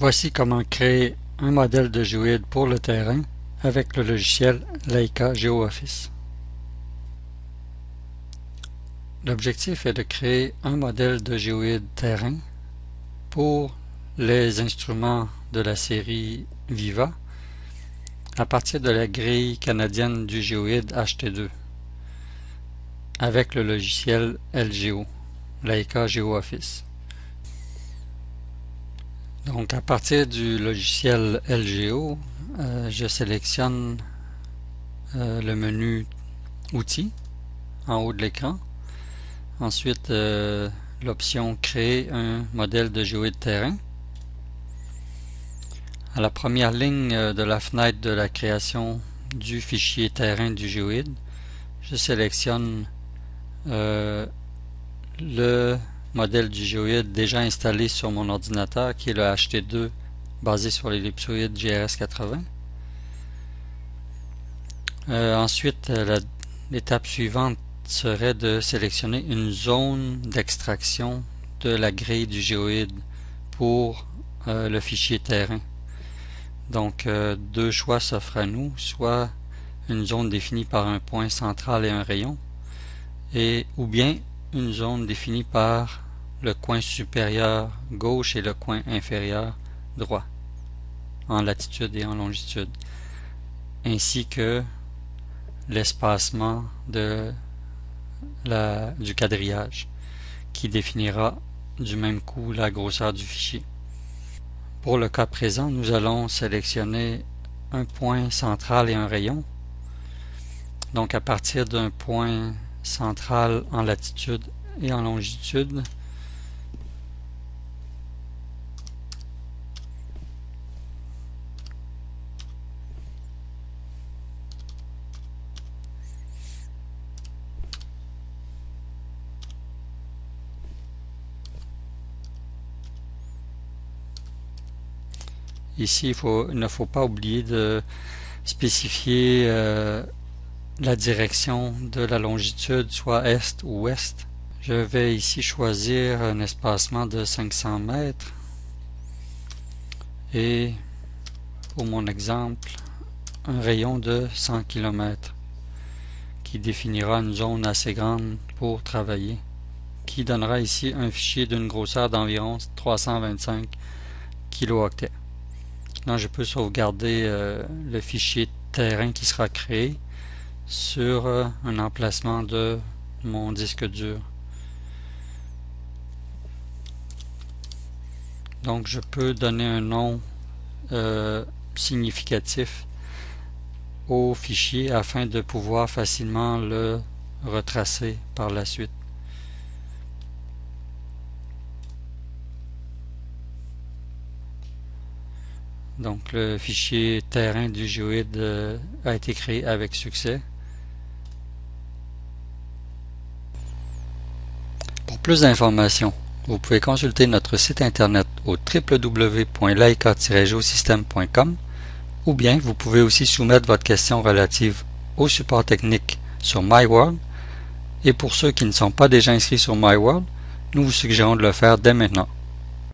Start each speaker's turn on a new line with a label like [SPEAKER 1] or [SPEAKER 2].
[SPEAKER 1] Voici comment créer un modèle de géoïde pour le terrain avec le logiciel Leica GeoOffice. L'objectif est de créer un modèle de géoïde terrain pour les instruments de la série Viva à partir de la grille canadienne du géoïde HT2 avec le logiciel LGO, Leica GeoOffice. Donc à partir du logiciel LGO, je sélectionne le menu Outils en haut de l'écran. Ensuite, l'option Créer un modèle de géoïde terrain. À la première ligne de la fenêtre de la création du fichier terrain du géoïde, je sélectionne le modèle du géoïde déjà installé sur mon ordinateur qui est le HT2 basé sur l'ellipsoïde GRS80. Ensuite, l'étape suivante serait de sélectionner une zone d'extraction de la grille du géoïde pour le fichier terrain. Donc deux choix s'offrent à nous, soit une zone définie par un point central et un rayon, ou bien une zone définie par le coin supérieur gauche et le coin inférieur droit, en latitude et en longitude, ainsi que l'espacement du quadrillage, qui définira du même coup la grosseur du fichier. Pour le cas présent, nous allons sélectionner un point central et un rayon. Donc à partir d'un point central en latitude et en longitude, ici il ne faut pas oublier de spécifier la direction de la longitude, soit est ou ouest. Je vais ici choisir un espacement de 500 mètres et pour mon exemple un rayon de 100 km qui définira une zone assez grande pour travailler, qui donnera ici un fichier d'une grosseur d'environ 325 kilooctets. Là, je peux sauvegarder le fichier terrain qui sera créé sur un emplacement de mon disque dur. Donc je peux donner un nom significatif au fichier afin de pouvoir facilement le retracer par la suite. Donc le fichier terrain du géoïde a été créé avec succès. Pour plus d'informations, vous pouvez consulter notre site internet au www.leica-geosystem.com ou bien vous pouvez aussi soumettre votre question relative au support technique sur MyWorld, et pour ceux qui ne sont pas déjà inscrits sur MyWorld, nous vous suggérons de le faire dès maintenant.